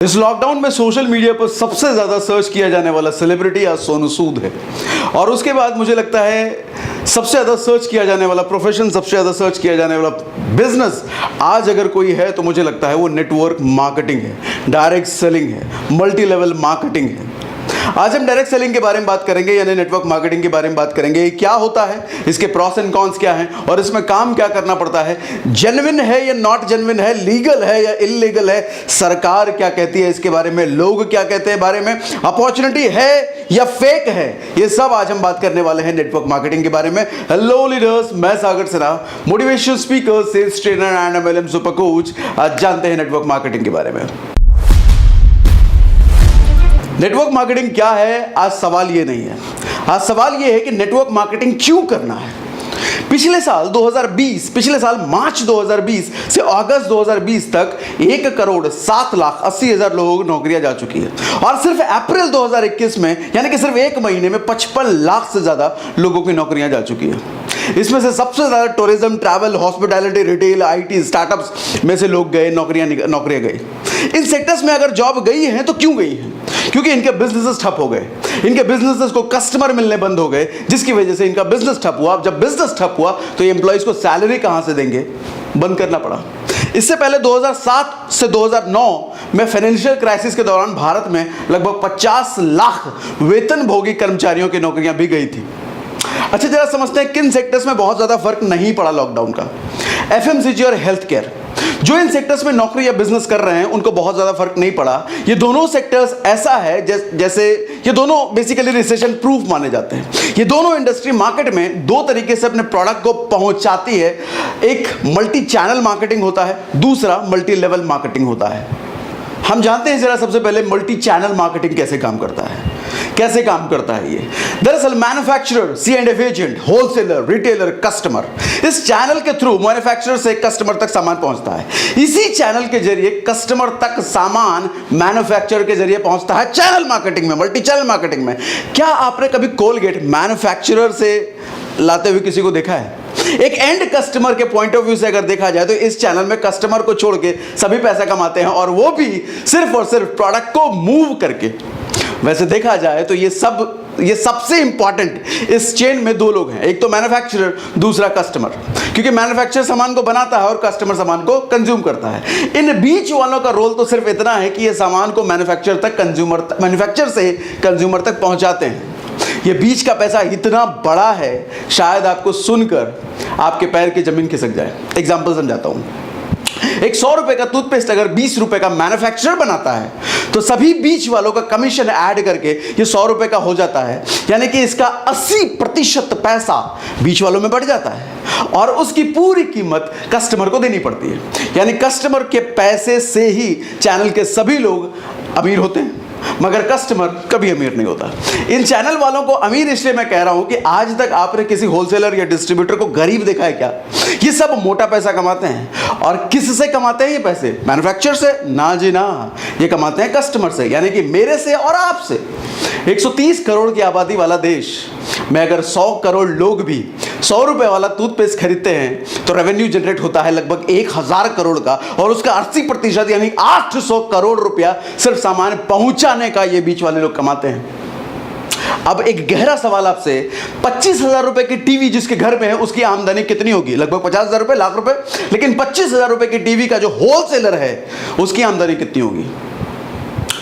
इस लॉकडाउन में social media पर सबसे ज़्यादा सर्च किया जाने वाला सेलिब्रिटी आज सोनू सूद है। और उसके बाद मुझे लगता है सबसे ज़्यादा सर्च किया जाने वाला प्रोफेशन, सबसे ज़्यादा सर्च किया जाने वाला बिजनेस आज अगर कोई है तो मुझे लगता है वो नेटवर्क मार्केटिंग है, डायरेक्ट सेलिंग है, मल्टी लेवल मार्केटिंग है। आज हम डायरेक्ट सेलिंग के बारे में बात करेंगे, यानी नेटवर्क मार्केटिंग के बारे में बात करेंगे। क्या होता है, इसके प्रॉस एंड कॉन्स क्या हैं और इसमें काम क्या करना पड़ता है, जेन्युइन है या नॉट जेन्युइन है, लीगल है या इलीगल है, सरकार क्या कहती है इसके बारे में, लोग क्या कहते हैं बारे में, अपॉर्चुनिटी है या फेक है, ये सब आज हम बात करने वाले हैं नेटवर्क मार्केटिंग के बारे में। हेलो लीडर्स, मैं Sagar Sinha, motivation speaker, sales trainer and MLM super coach. आज जानते हैं नेटवर्क मार्केटिंग के बारे में। नेटवर्क मार्केटिंग क्या है, आज सवाल ये नहीं है। आज सवाल ये है कि नेटवर्क मार्केटिंग क्यों करना है। पिछले साल मार्च 2020 से अगस्त 2020 तक 1,07,80,000 लोगों को नौकरियां जा चुकी है। और सिर्फ अप्रैल 2021 में, यानी कि सिर्फ एक महीने में 55 लाख से ज्यादा लोगों की नौकरियां जा चुकी है। इसमें से सबसे ज्यादा tourism, travel, hospitality, retail, IT, startups में से लोग गए, नौकरियां गई। इन सेक्टर्स में अगर जॉब गई है तो क्यों गई है? क्योंकि इनके बिजनेसेस ठप हो गए, इनके बिजनेसेस को कस्टमर मिलने बंद हो गए, जिसकी वजह से इनका बिजनेस ठप हुआ। जब बिजनेस ठप हुआ तो ये एम्प्लॉइज को सैलरी कहां से देंगे, बंद करना पड़ा। इससे पहले 2007 से 2009 में फाइनेंशियल क्राइसिस के दौरान भारत में लगभग 50 लाख वेतनभोगी कर्मचारियों की नौकरियां भी गई थी। अच्छा, जरा समझते हैं किन सेक्टर्स में बहुत ज्यादा फर्क नहीं पड़ा लॉकडाउन का। एफएमसीजी और हेल्थ केयर, जो इन सेक्टर्स में नौकरी या बिजनेस कर रहे हैं उनको बहुत ज्यादा फर्क नहीं पड़ा। ये दोनों सेक्टर्स ऐसा है जैसे ये दोनों बेसिकली रिसेशन प्रूफ माने जाते हैं। ये दोनों इंडस्ट्री मार्केट में दो तरीके से अपने प्रोडक्ट को पहुंचाती है। एक मल्टी चैनल मार्केटिंग होता है, दूसरा मल्टी लेवल मार्केटिंग होता है। हम जानते हैं जरा सबसे पहले मल्टी चैनल मार्केटिंग कैसे काम करता है। कैसे काम करता है ये? दरअसल manufacturer, C&F agent, wholesaler, retailer, customer, इस चैनल के थ्रू मैन्युफैक्चरर से कस्टमर तक सामान पहुंचता है। इसी चैनल के जरिए कस्टमर तक सामान मैन्युफैक्चरर के जरिए पहुंचता है चैनल मार्केटिंग में, मल्टी चैनल मार्केटिंग में। क्या आपने कभी कोलगेट मैन्युफैक्चरर से लाते हुए किसी को देखा है? एक एंड कस्टमर के पॉइंट ऑफ व्यू से अगर देखा जाए तो इस चैनल में कस्टमर को छोड़ के सभी पैसा कमाते हैं, और वो भी सिर्फ और सिर्फ प्रोडक्ट को मूव करके। वैसे देखा जाए तो ये सबसे इंपॉर्टेंट इस चेन में दो लोग हैं, एक तो मैन्युफैक्चरर, दूसरा कस्टमर। क्योंकि मैन्युफैक्चरर सामान को बनाता है और कस्टमर सामान को कंज्यूम करता है। इन बीच वालों का रोल तो सिर्फ इतना है कि ये सामान को मैन्युफैक्चरर से कंज्यूमर तक पहुंचाते हैं। ये बीच का पैसा इतना बड़ा है, शायद आपको सुनकर आपके पैर की जमीन खिसक जाए। एग्जांपल समझाता हूं। एक 100 रुपए का टूथपेस्ट अगर 20 रुपए का मैन्युफैक्चरर बनाता है तो सभी बीच वालों का कमीशन ऐड करके ये 100 रुपए का हो जाता है। यानी कि इसका 80% पैसा बीच वालों में बढ़ जाता है और उसकी पूरी कीमत कस्टमर को देनी पड़ती है। यानी कस्टमर के पैसे से ही चैनल के सभी लोग अमीर होते हैं, मगर कस्टमर कभी अमीर नहीं होता। इन चैनल वालों को अमीर इसलिए मैं कह रहा हूं कि आज तक आपने किसी होलसेलर या डिस्ट्रीब्यूटर को गरीब देखा है क्या? ये सब मोटा पैसा कमाते हैं। और किससे कमाते हैं ये पैसे? मैन्युफैक्चरर से? ना जी ना, ये कमाते हैं कस्टमर से, यानी कि मेरे से और आपसे। 130 करोड़ की आबादी वाला देश में अगर 100 करोड़ लोग भी 100 रुपए वाला टूथपेस्ट खरीदते हैं तो रेवेन्यू जनरेट होता है लगभग 1000 करोड़ का, और उसका 80% यानी 800 करोड़ रुपया सिर्फ सामान पहुंचाने का ये बीच वाले लोग कमाते हैं। अब एक गहरा सवाल आपसे, 25,000 रुपए की टीवी जिसके घर में है उसकी आमदनी कितनी होगी? लगभग 50,000 रुपए, लाख रुपए। लेकिन 25,000 रुपए की टीवी का जो होलसेलर है उसकी आमदनी कितनी होगी?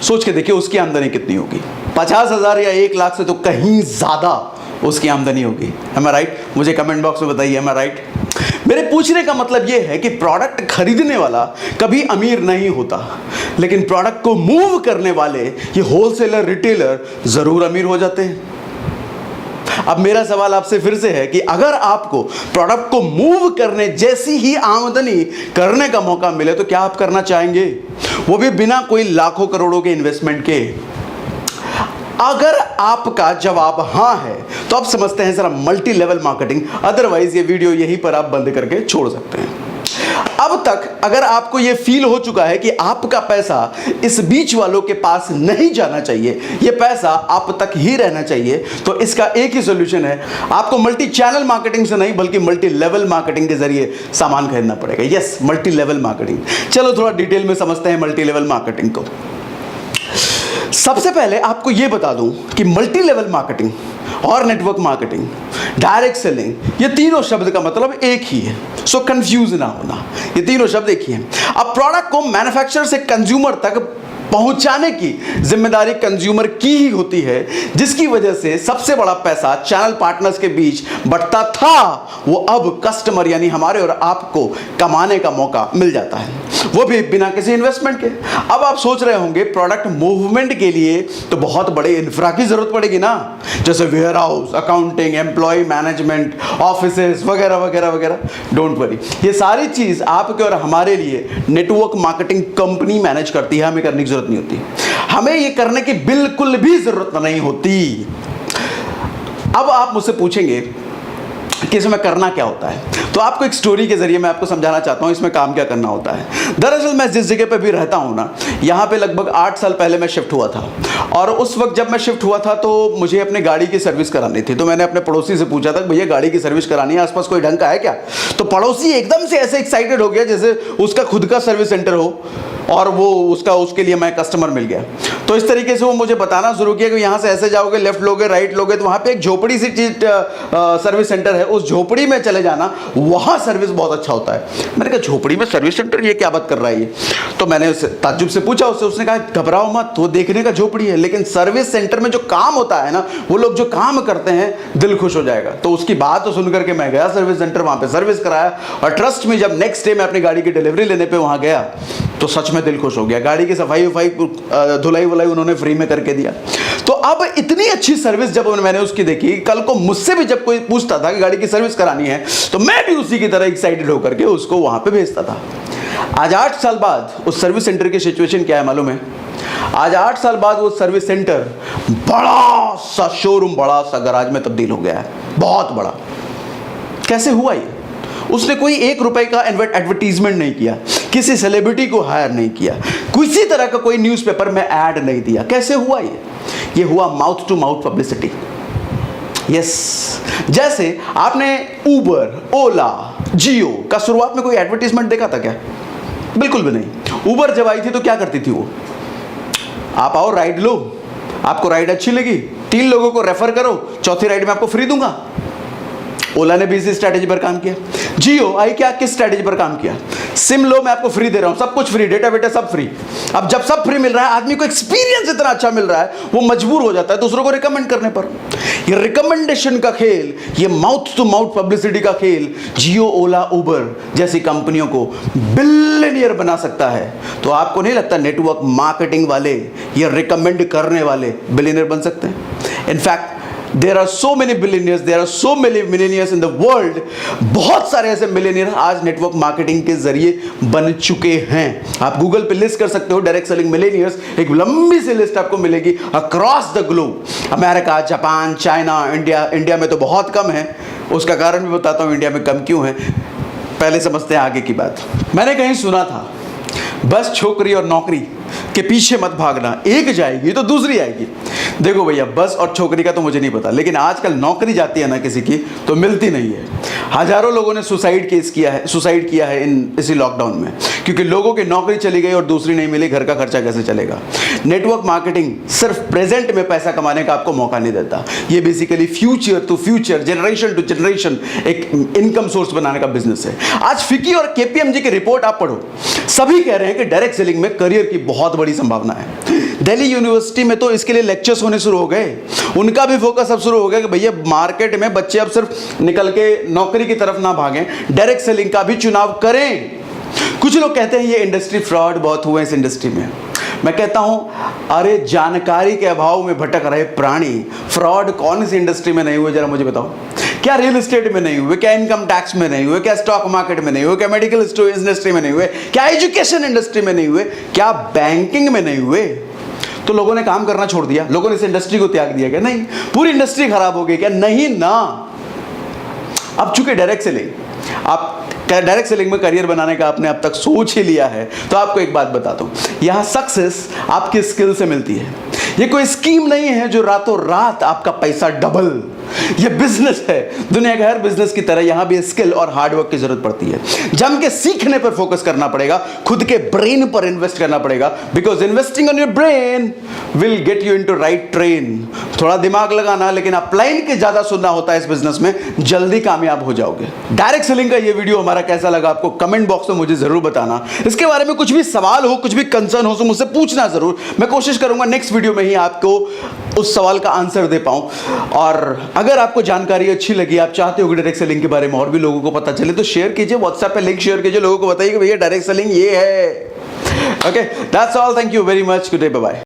सोच के देखिए, उसकी आमदनी कितनी होगी? 50,000 या 1 लाख से तो कहीं ज्यादा उसकी आमदनी होगी। Am I right? मुझे कमेंट बॉक्स में बताइए, am I right? मेरे पूछने का मतलब यह है कि प्रोडक्ट खरीदने वाला कभी अमीर नहीं होता, लेकिन प्रोडक्ट को मूव करने वाले ये होलसेलर, रिटेलर जरूर अमीर हो जाते हैं। अब मेरा सवाल आपसे फिर से है कि अगर आपको प्रोडक्ट को मूव करने जैसी ही आमदनी करने का मौका मिले तो क्या आप करना चाहेंगे? वो भी बिना कोई लाखों करोड़ों के इन्वेस्टमेंट के। अगर आपका जवाब हां है तो आप समझते हैं जरा मल्टी लेवल मार्केटिंग, अदरवाइज ये वीडियो यहीं पर आप बंद करके छोड़ सकते हैं। अब तक अगर आपको यह फील हो चुका है कि आपका पैसा इस बीच वालों के पास नहीं जाना चाहिए, यह पैसा आप तक ही रहना चाहिए, तो इसका एक ही सॉल्यूशन है, आपको मल्टी चैनल मार्केटिंग से नहीं बल्कि मल्टी लेवल मार्केटिंग के जरिए सामान खरीदना पड़ेगा। Yes, multi level marketing. चलो थोड़ा डिटेल में समझते हैं मल्टी लेवल मार्केटिंग को। सबसे पहले आपको यह बता दूं कि मल्टी लेवल मार्केटिंग और नेटवर्क मार्केटिंग, डायरेक्ट सेलिंग, ये तीनों शब्द का मतलब एक ही है। सो कंफ्यूज ना होना, ये तीनों शब्द एक ही हैं। अब प्रोडक्ट को मैन्युफैक्चरर से कंज्यूमर तक पहुंचाने की जिम्मेदारी कंज्यूमर की ही होती है, जिसकी वजह से सबसे बड़ा पैसा चैनल पार्टनर्स के बीच बढ़ता था, वो अब कस्टमर यानी हमारे और आपको कमाने का मौका मिल जाता है, वो भी बिना किसी इन्वेस्टमेंट के। अब आप सोच रहे होंगे प्रोडक्ट मूवमेंट के लिए तो बहुत बड़े इंफ्रा की जरूरत पड़ेगी ना, जैसे warehouse, accounting, employ management, offices वगैरह वगैरह वगैरह। डोंट वरी, ये सारी चीज आपके और हमारे लिए नेटवर्क मार्केटिंग कंपनी मैनेज करती है, हमें करने की जरूरत नहीं होती, हमें ये करने की बिल्कुल भी जरूरत नहीं होती। अब आप मुझसे पूछेंगे कि इसमें करना क्या होता है, तो आपको एक स्टोरी के जरिए मैं आपको समझाना चाहता हूं इसमें काम क्या करना होता है। दरअसल मैं जिस जगह पे भी रहता हूं ना, यहां पे लगभग 8 साल पहले मैं शिफ्ट हुआ था, और उस वक्त जब मैं शिफ्ट हुआ था तो मुझे अपने गाड़ी की सर्विस करानी थी। तो मैंने अपने पड़ोसी से पूछा था, भैया गाड़ी की सर्विस करानी है, आसपास कोई ढंग का है क्या? तो पड़ोसी एकदम से ऐसे एक्साइटेड हो गया जैसे उसका खुद का सर्विस सेंटर हो और वो उसके लिए मैं कस्टमर मिल गया। तो इस तरीके से वो मुझे बताना शुरू किया कि यहाँ से ऐसे जाओगे, लेफ्ट लोगे, राइट लोगे, तो वहाँ पे एक झोपड़ी सी चीज सर्विस सेंटर है, उस झोपड़ी में चले जाना, वहाँ सर्विस बहुत अच्छा होता है। मैंने कहा झोपड़ी में सर्विस सेंटर, ये क्या बात कर रहा है ये? तो मैंने ताज्जुब से पूछा उससे, उसने कहा घबराओ मत, वो देखने का झोपड़ी है, लेकिन सर्विस सेंटर में जो काम होता है ना, वो लोग जो काम करते हैं, दिल खुश हो जाएगा। तो उसकी बात तो सुन करके मैं गया सर्विस सेंटर, वहाँ पे सर्विस कराया, और ट्रस्ट में जब नेक्स्ट डे मैं अपनी गाड़ी की डिलीवरी लेने पे वहाँ गया तो सच में दिल खुश हो गया। गाड़ी की सफाई वफाई, धुलाई वुलाई उन्होंने फ्री में करके दिया। तो अब इतनी अच्छी सर्विस जब मैंने उसकी देखी, कल को मुझसे भी जब कोई पूछता था कि गाड़ी की सर्विस करानी है, तो मैं भी उसी की तरह एक्साइटेड होकर के उसको वहां पे भेजता था। आज 8 साल बाद उस सर्विस सेंटर की सिचुएशन क्या है मालूम है? आज 8 साल बाद वो सर्विस सेंटर बड़ा सा शोरूम, बड़ा सा गराज में तब्दील हो गया है, बहुत बड़ा। कैसे हुआ ये? उसने कोई 1 रुपए का एडवर्टीजमेंट नहीं किया, किसी सेलिब्रिटी को हायर नहीं किया, किसी तरह का कोई न्यूज़पेपर में ऐड नहीं दिया। कैसे हुआ ये हुआ mouth to mouth publicity. Yes, जैसे आपने उबर, ओला, जियो का शुरुआत में कोई एडवर्टीजमेंट देखा था क्या? बिल्कुल भी नहीं। उबर जब आई थी तो क्या करती थी वो? आप आओ राइड लो, आपको राइड अच्छी लगी, 3 लोगों को रेफर करो, चौथी राइड में आपको फ्री दूंगा। ओला ने भी इसी स्ट्रैटेजी पर काम किया। जियो आई क्या, किस स्ट्रैटेजी पर काम किया? सिम लो, मैं आपको फ्री दे रहा हूं, सब कुछ फ्री, डेटा वेटा सब फ्री। अब जब सब फ्री मिल रहा है, आदमी को एक्सपीरियंस इतना अच्छा मिल रहा है, वो मजबूर हो जाता है दूसरों को रिकमेंड करने पर। ये रिकमेंडेशन का खेल, ये माउथ टू माउथ पब्लिसिटी का खेल जियो, ओला, उबर जैसी कंपनियों को बिलियनियर बना सकता है। तो आपको नहीं लगता नेटवर्क मार्केटिंग वाले, ये रिकमेंड करने वाले बिलियनियर बन सकते हैं? In fact there are so many billionaires, there are so many millionaires in the world। बहुत सारे ऐसे मिलेनियर आज नेटवर्क मार्केटिंग के जरिए बन चुके हैं। आप गूगल पे लिस्ट कर सकते हो डायरेक्ट सेलिंग मिलेनियर्स, एक लंबी सी लिस्ट आपको मिलेगी across the globe. America, Japan, China, India में तो बहुत कम है। उसका कारण भी बताता हूँ इंडिया में कम क्यों है, पहले समझते हैं आगे की बात। मैंने कहीं सुना था, बस छोकरी और नौकरी के पीछे मत भागना, एक जाएगी तो दूसरी आएगी। देखो भैया, बस और छोकरी का तो मुझे नहीं पता, लेकिन आजकल नौकरी जाती है ना किसी की तो मिलती नहीं है। हजारों लोगों ने सुसाइड किया है इसी लॉकडाउन में, क्योंकि लोगों की नौकरी चली गई और दूसरी नहीं मिली, घर का खर्चा कैसे चलेगा? नेटवर्क मार्केटिंग सिर्फ प्रेजेंट में पैसा कमाने का आपको मौका नहीं देता, ये basically future to future, generation to generation एक इनकम सोर्स बनाने का बिजनेस है। आज फिकी और केपीएमजी की रिपोर्ट आप पढ़ो, सभी कह रहे हैं कि डायरेक्ट सेलिंग में करियर की बहुत बड़ी संभावना है। दिल्ली यूनिवर्सिटी में तो इसके लिए लेक्चर्स होने शुरू हो गए, उनका भी फोकस अब शुरू हो गया कि भैया मार्केट में बच्चे अब सिर्फ निकल के नौकरी की तरफ ना भागें, डायरेक्ट सेलिंग का भी चुनाव करें। कुछ लोग कहते हैं ये इंडस्ट्री फ्रॉड बहुत हुए इस इंडस्ट्री में। मैं कहता हूं, अरे जानकारी के अभाव में भटक रहे प्राणी, फ्रॉड कौन सी इंडस्ट्री में नहीं हुए जरा मुझे बताओ? क्या रियल एस्टेट में नहीं हुए? क्या इनकम टैक्स में नहीं हुए? क्या स्टॉक मार्केट में नहीं हुए? क्या मेडिकल इंडस्ट्री में नहीं हुए? क्या एजुकेशन इंडस्ट्री में नहीं हुए? क्या बैंकिंग में नहीं हुए? तो लोगों ने काम करना छोड़ दिया, लोगों ने इस इंडस्ट्री को त्याग दिया क्या? नहीं, पूरी इंडस्ट्री खराब हो गई क्या? नहीं ना। अब चूंकि डायरेक्ट सेलिंग में करियर बनाने का आपने अब तक सोच ही लिया है, तो आपको एक बात बताता हूं, यहां सक्सेस आपकी स्किल से मिलती है। ये कोई स्कीम नहीं है जो रातों रात आपका पैसा डबल ये बिजनेस है, दुनिया के हर बिजनेस की तरह यहां भी स्किल और हार्डवर्क की जरूरत पड़ती है। जम के सीखने पर फोकस करना पड़ेगा, खुद के ब्रेन पर इन्वेस्ट करना पड़ेगा, because investing on your brain will get you into right train. थोड़ा दिमाग लगाना, लेकिन अपलाइन के ज्यादा सुनना होता है इस बिजनेस में, जल्दी कामयाब हो जाओगे। डायरेक्ट सेलिंग का ये वीडियो हमारा कैसा लगा आपको कमेंट बॉक्स में मुझे जरूर बताना। इसके बारे में कुछ भी सवाल हो, कुछ भी कंसर्न हो तो मुझसे पूछना जरूर। मैं कोशिश करूंगा नेक्स्ट वीडियो में ही आपको उस सवाल का आंसर दे पाऊं। और अगर आपको जानकारी अच्छी लगी, आप चाहते हो कि डायरेक्ट सेलिंग के बारे में और भी लोगों को पता चले, तो शेयर कीजिए, व्हाट्सएप पे लिंक शेयर कीजिए, लोगों को बताइए कि भैया डायरेक्ट सेलिंग ये है। Okay, that's all, thank you very much, good day, bye bye.